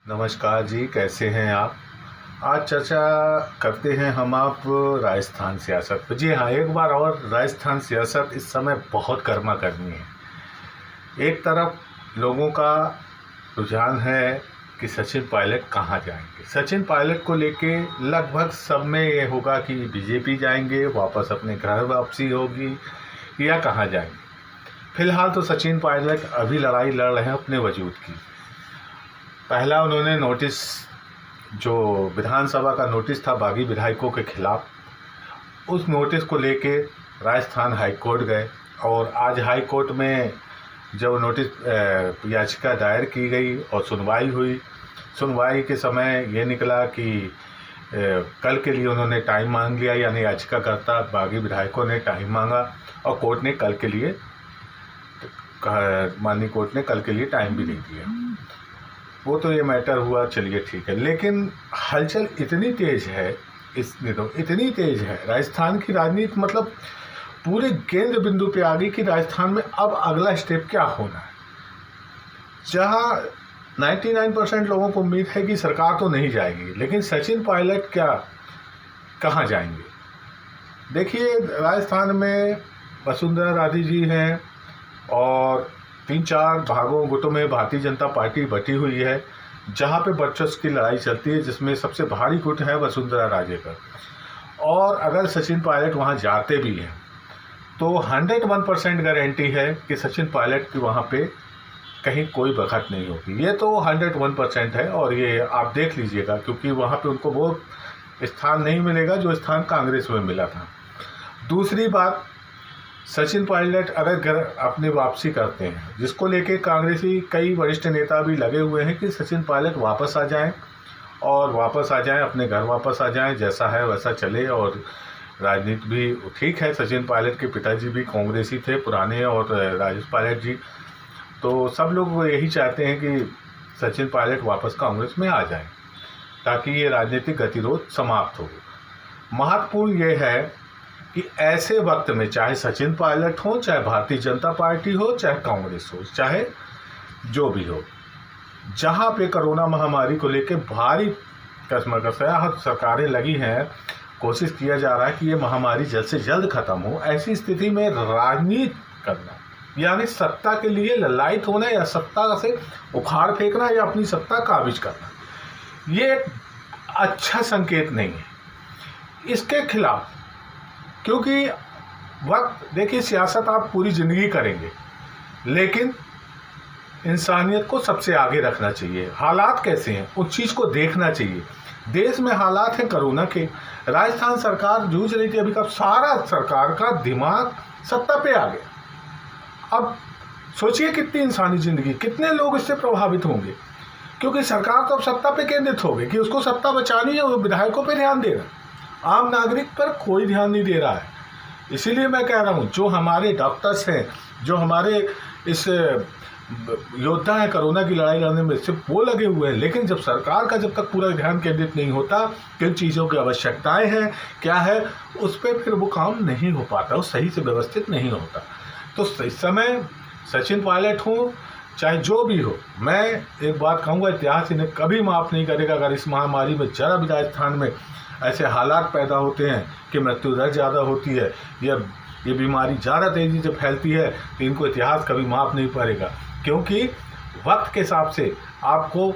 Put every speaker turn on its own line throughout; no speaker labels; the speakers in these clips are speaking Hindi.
नमस्कार जी, कैसे हैं आप। आज चर्चा करते हैं हम आप राजस्थान सियासत पर। जी हाँ, एक बार और राजस्थान सियासत इस समय बहुत गर्मा गर्मी है। एक तरफ लोगों का रुझान है कि सचिन पायलट कहाँ जाएंगे। सचिन पायलट को लेके लगभग सब में ये होगा कि बीजेपी जाएंगे, वापस अपने घर वापसी होगी या कहाँ जाएंगे। फिलहाल तो सचिन पायलट अभी लड़ाई लड़ रहे हैं अपने वजूद की। पहला उन्होंने नोटिस, जो विधानसभा का नोटिस था बागी विधायकों के खिलाफ, उस नोटिस को लेके राजस्थान हाई कोर्ट गए और आज हाई कोर्ट में जब नोटिस याचिका दायर की गई और सुनवाई हुई, सुनवाई के समय ये निकला कि कल के लिए उन्होंने टाइम मांग लिया, यानी याचिकाकर्ता बागी विधायकों ने टाइम मांगा और कोर्ट ने कल के लिए, माननीय कोर्ट ने कल के लिए टाइम भी दे दिया। वो तो ये मैटर हुआ, चलिए ठीक है। लेकिन हलचल इतनी तेज है इस दिनों, इतनी तेज है राजस्थान की राजनीति, मतलब पूरे केंद्र बिंदु पे आ गई कि राजस्थान में अब अगला स्टेप क्या होना है। जहां 99% लोगों को उम्मीद है कि सरकार तो नहीं जाएगी, लेकिन सचिन पायलट क्या कहाँ जाएंगे। देखिए, राजस्थान में वसुंधरा राजे जी हैं और 3-4 भागों गुटों में भारतीय जनता पार्टी बटी हुई है, जहां पे वर्चस्व की लड़ाई चलती है, जिसमें सबसे भारी गुट है वसुंधरा राजे का। और अगर सचिन पायलट वहां जाते भी हैं तो 101% गारंटी है कि सचिन पायलट की वहां पे कहीं कोई बखत नहीं होगी। ये तो 101% है और ये आप देख लीजिएगा, क्योंकि वहां पे उनको वो स्थान नहीं मिलेगा जो स्थान कांग्रेस में मिला था। दूसरी बात, सचिन पायलट अगर घर अपनी वापसी करते हैं, जिसको लेके कांग्रेसी कई वरिष्ठ नेता भी लगे हुए हैं कि सचिन पायलट वापस आ जाएं और वापस आ जाएं, अपने घर वापस आ जाएं, जैसा है वैसा चले। और राजनीति भी ठीक है, सचिन पायलट के पिताजी भी कांग्रेसी थे पुराने, और राजेश पायलट जी, तो सब लोग यही चाहते हैं कि सचिन पायलट वापस कांग्रेस में आ जाएं ताकि ये राजनीतिक गतिरोध समाप्त हो। महत्वपूर्ण ये है कि ऐसे वक्त में चाहे सचिन पायलट हो, चाहे भारतीय जनता पार्टी हो, चाहे कांग्रेस हो, चाहे जो भी हो, जहां पे कोरोना महामारी को लेकर भारी कसमकसा सरकारें लगी हैं, कोशिश किया जा रहा है कि ये महामारी जल्द से जल्द खत्म हो। ऐसी स्थिति में राजनीति करना, यानी सत्ता के लिए ललायत होना या सत्ता से उखाड़ फेंकना या अपनी सत्ता काबिज करना, ये अच्छा संकेत नहीं है। इसके खिलाफ, क्योंकि वक्त, देखिए, सियासत आप पूरी ज़िंदगी करेंगे, लेकिन इंसानियत को सबसे आगे रखना चाहिए। हालात कैसे हैं उस चीज़ को देखना चाहिए। देश में हालात हैं कोरोना के, राजस्थान सरकार जूझ रही थी, अभी कब सारा सरकार का दिमाग सत्ता पे आ गया। अब सोचिए कितनी इंसानी ज़िंदगी, कितने लोग इससे प्रभावित होंगे, क्योंकि सरकार तो अब सत्ता पे केंद्रित हो गई कि उसको सत्ता बचानी है, वो विधायकों पे ध्यान दे रहा है, आम नागरिक पर कोई ध्यान नहीं दे रहा है। इसीलिए मैं कह रहा हूँ, जो हमारे डॉक्टर्स हैं, जो हमारे इस योद्धा हैं कोरोना की लड़ाई लड़ने में, सिर्फ वो लगे हुए हैं, लेकिन जब सरकार का जब तक पूरा ध्यान केंद्रित नहीं होता, किन चीज़ों की आवश्यकताएं हैं, क्या है, उस पर फिर वो काम नहीं हो पाता, वो सही से व्यवस्थित नहीं होता। तो इस समय सचिन पायलट हो चाहे जो भी हो, मैं एक बात कहूँगा, इतिहास इन्हें कभी माफ़ नहीं करेगा अगर इस महामारी में जरा भी राजस्थान में ऐसे हालात पैदा होते हैं कि मृत्यु दर ज़्यादा होती है या ये बीमारी ज़्यादा तेज़ी से फैलती है, तो इनको इतिहास कभी माफ़ नहीं करेगा। क्योंकि वक्त के हिसाब से आपको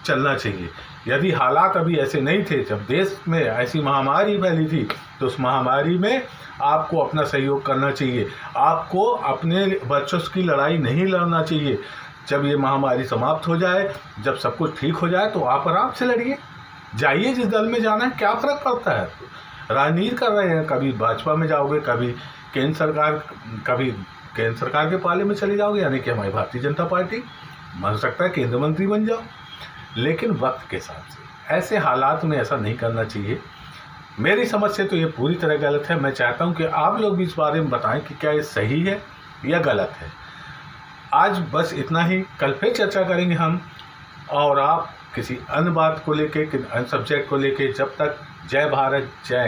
चलना चाहिए। यदि हालात अभी ऐसे नहीं थे, जब देश में ऐसी महामारी फैली थी, तो उस महामारी में आपको अपना सहयोग करना चाहिए, आपको अपने वर्चस्व की लड़ाई नहीं लड़ना चाहिए। जब ये महामारी समाप्त हो जाए, जब सब कुछ ठीक हो जाए, तो आप आराम से लड़िए, जाइए जिस दल में जाना है, क्या फ़र्क पड़ता है। राजनीति कर रहे हैं, कभी भाजपा में जाओगे, कभी केंद्र सरकार के पाले में चले जाओगे, यानी कि हमारी भारतीय जनता पार्टी, बन सकता है केंद्र मंत्री बन जाओ। लेकिन वक्त के हिसाब से ऐसे हालात में ऐसा नहीं करना चाहिए। मेरी समझ से तो ये पूरी तरह गलत है। मैं चाहता हूँ कि आप लोग भी इस बारे में बताएं कि क्या ये सही है या गलत है। आज बस इतना ही, कल फिर चर्चा करेंगे हम और आप किसी अन्य बात को लेके, अन्य सब्जेक्ट को लेके। जब तक जय भारत, जय हिंद।